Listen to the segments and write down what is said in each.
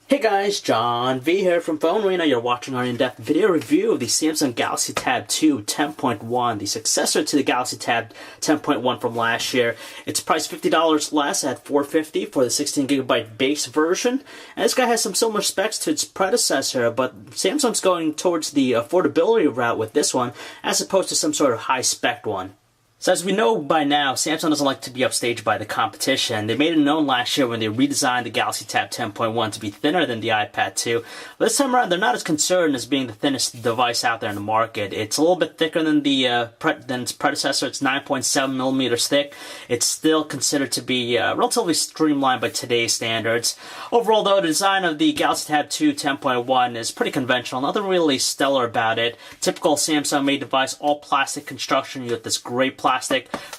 Hey guys, John V here from Phone Arena. You're watching our in-depth video review of the Samsung Galaxy Tab 2 10.1, the successor to the Galaxy Tab 10.1 from last year. It's priced $50 less at $450 for the 16GB base version. And this guy has some similar specs to its predecessor, but Samsung's going towards the affordability route with this one, as opposed to some sort of high-spec one. So as we know by now, Samsung doesn't like to be upstaged by the competition. They made it known last year when they redesigned the Galaxy Tab 10.1 to be thinner than the iPad 2. But this time around, they're not as concerned as being the thinnest device out there in the market. It's a little bit thicker than its predecessor. It's 9.7 millimeters thick. It's still considered to be relatively streamlined by today's standards. Overall, though, the design of the Galaxy Tab 2 10.1 is pretty conventional. Nothing really stellar about it. Typical Samsung-made device, all plastic construction with this great plastic.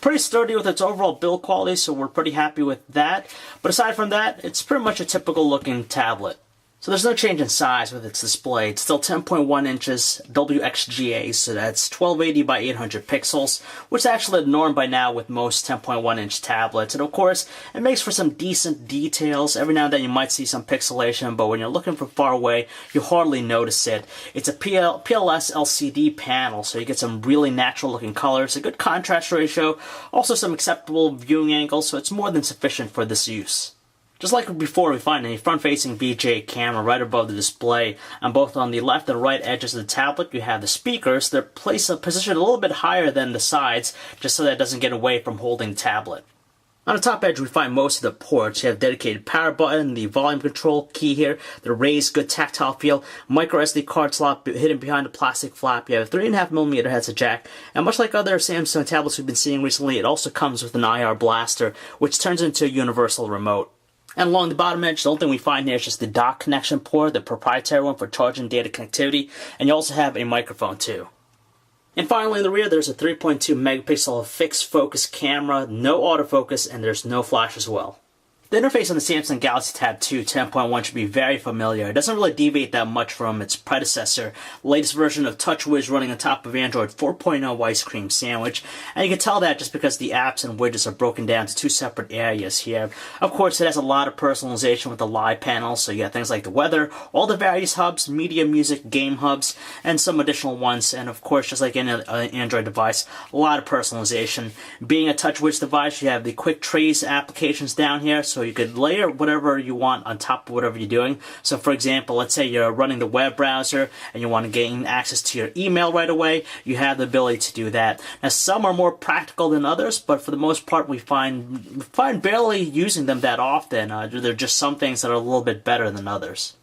Pretty sturdy with its overall build quality, so we're pretty happy with that. But aside from that, it's pretty much a typical looking tablet. So there's no change in size with its display. It's still 10.1 inches WXGA, so that's 1280 by 800 pixels, which is actually the norm by now with most 10.1 inch tablets. And of course, it makes for some decent details. Every now and then you might see some pixelation, but when you're looking from far away, you hardly notice it. It's a PLS LCD panel, so you get some really natural looking colors, a good contrast ratio, also some acceptable viewing angles, so it's more than sufficient for this use. Just like before, we find a front-facing VGA camera right above the display. On both on the left and right edges of the tablet, you have the speakers. They're positioned a little bit higher than the sides, just so that it doesn't get away from holding the tablet. On the top edge, we find most of the ports. You have dedicated power button, the volume control key here, the raised, good tactile feel, micro SD card slot hidden behind the plastic flap. You have a 3.5mm headset jack, and much like other Samsung tablets we've been seeing recently, it also comes with an IR blaster, which turns into a universal remote. And along the bottom edge, the only thing we find here is just the dock connection port, the proprietary one for charging data connectivity, and you also have a microphone too. And finally in the rear, there's a 3.2 megapixel fixed focus camera, no autofocus, and there's no flash as well. The interface on the Samsung Galaxy Tab 2 10.1 should be very familiar. It doesn't really deviate that much from its predecessor, the latest version of TouchWiz running on top of Android 4.0 Ice Cream Sandwich. And you can tell that just because the apps and widgets are broken down to two separate areas here. Of course, it has a lot of personalization with the live panel, so you got things like the weather, all the various hubs, media, music, game hubs, and some additional ones. And of course, just like any Android device, a lot of personalization. Being a TouchWiz device, you have the quick trace applications down here, so you could layer whatever you want on top of whatever you're doing. So for example, let's say you're running the web browser and you want to gain access to your email right away, you have the ability to do that. Now some are more practical than others, but for the most part we find barely using them that often. There are just some things that are a little bit better than others.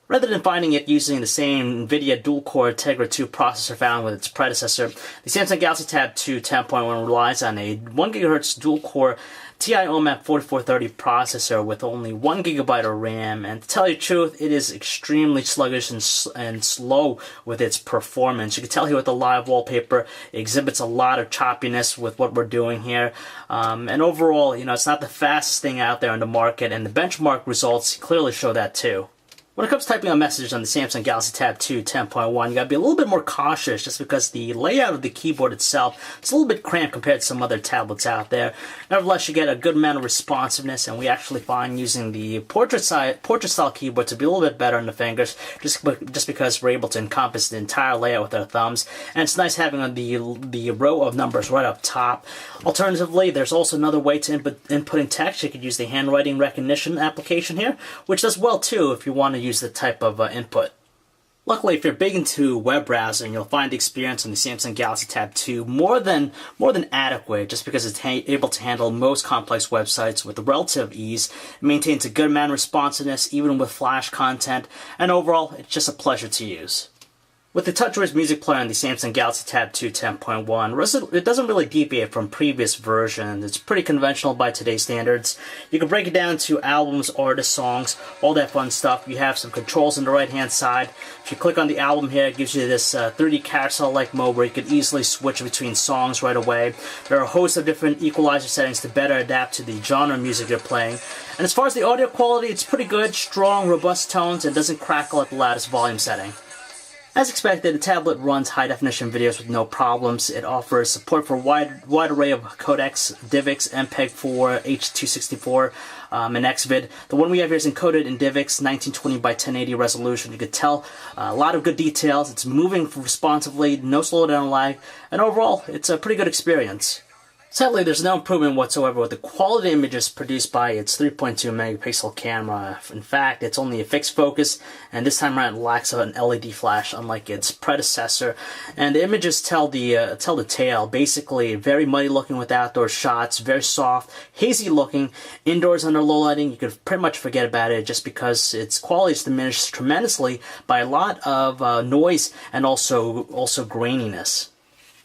Rather than finding it using the same NVIDIA dual-core Tegra 2 processor found with its predecessor, the Samsung Galaxy Tab 2 10.1 relies on a 1GHz dual-core TI OMAP 4430 processor with only 1GB of RAM, and to tell you the truth, it is extremely sluggish and slow with its performance. You can tell here with the live wallpaper, it exhibits a lot of choppiness with what we're doing here, and overall, it's not the fastest thing out there on the market, and the benchmark results clearly show that too. When it comes to typing out messages on the Samsung Galaxy Tab 2 10.1, you gotta be a little bit more cautious just because the layout of the keyboard itself is a little bit cramped compared to some other tablets out there. Nevertheless, you get a good amount of responsiveness, and we actually find using the portrait style keyboard to be a little bit better on the fingers, just because we're able to encompass the entire layout with our thumbs, and it's nice having the row of numbers right up top. Alternatively, there's also another way to inputting text. You could use the handwriting recognition application here, which does well too if you want to use the type of input. Luckily, if you're big into web browsing, you'll find the experience on the Samsung Galaxy Tab 2 more than adequate, just because it's able to handle most complex websites with relative ease. It maintains a good amount of responsiveness even with Flash content, and overall, it's just a pleasure to use. With the TouchWiz music player on the Samsung Galaxy Tab 2 10.1, it doesn't really deviate from previous versions. It's pretty conventional by today's standards. You can break it down to albums, artists, songs, all that fun stuff. You have some controls on the right-hand side. If you click on the album here, it gives you this 3D carousel-like mode where you can easily switch between songs right away. There are a host of different equalizer settings to better adapt to the genre of music you're playing. And as far as the audio quality, it's pretty good, strong, robust tones, and doesn't crackle at the loudest volume setting. As expected, the tablet runs high-definition videos with no problems. It offers support for a wide array of codecs, DivX, MPEG-4, H.264, and XVID. The one we have here is encoded in DivX, 1920 by 1080 resolution. You could tell a lot of good details. It's moving responsively, no slowdown lag, and overall, it's a pretty good experience. Sadly, there's no improvement whatsoever with the quality images produced by its 3.2 megapixel camera. In fact, it's only a fixed focus, and this time around it lacks an LED flash, unlike its predecessor. And the images tell the tale. Basically, very muddy looking with outdoor shots, very soft, hazy looking. Indoors under low lighting, you could pretty much forget about it just because its quality is diminished tremendously by a lot of noise and also graininess.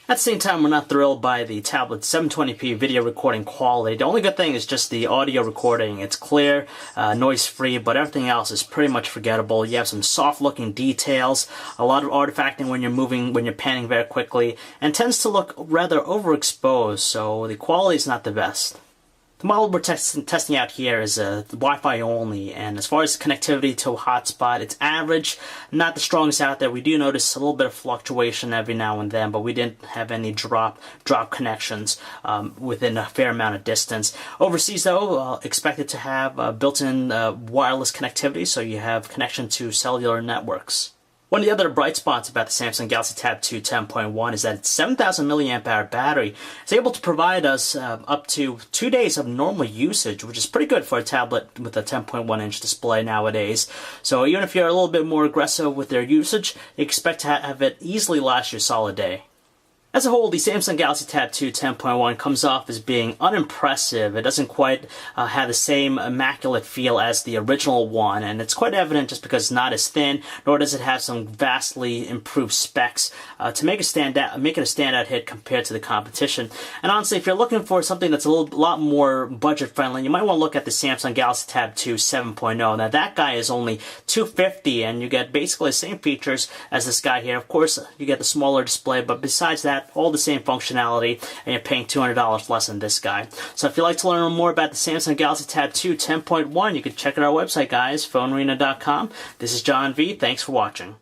At the same time, we're not thrilled by the tablet's 720p video recording quality. The only good thing is just the audio recording. It's clear, noise-free, but everything else is pretty much forgettable. You have some soft-looking details, a lot of artifacting when you're panning very quickly, and tends to look rather overexposed, so the quality is not the best. The model we're testing out here is Wi-Fi only, and as far as connectivity to a hotspot, it's average, not the strongest out there. We do notice a little bit of fluctuation every now and then, but we didn't have any drop connections within a fair amount of distance. Overseas, though, expected to have built-in wireless connectivity, so you have connection to cellular networks. One of the other bright spots about the Samsung Galaxy Tab 2 10.1 is that its 7,000 mAh battery is able to provide us up to 2 days of normal usage, which is pretty good for a tablet with a 10.1-inch display nowadays. So even if you're a little bit more aggressive with their usage, you expect to have it easily last you a solid day. As a whole, the Samsung Galaxy Tab 2 10.1 comes off as being unimpressive. It doesn't quite have the same immaculate feel as the original one, and it's quite evident just because it's not as thin, nor does it have some vastly improved specs to make it a standout hit compared to the competition. And honestly, if you're looking for something that's a lot more budget friendly, you might want to look at the Samsung Galaxy Tab 2 7.0. Now that guy is only $250, and you get basically the same features as this guy here. Of course, you get the smaller display, but besides that, all the same functionality, and you're paying $200 less than this guy. So if you'd like to learn more about the Samsung Galaxy Tab 2 10.1, you can check out our website, guys, phonearena.com. This is John V. Thanks for watching.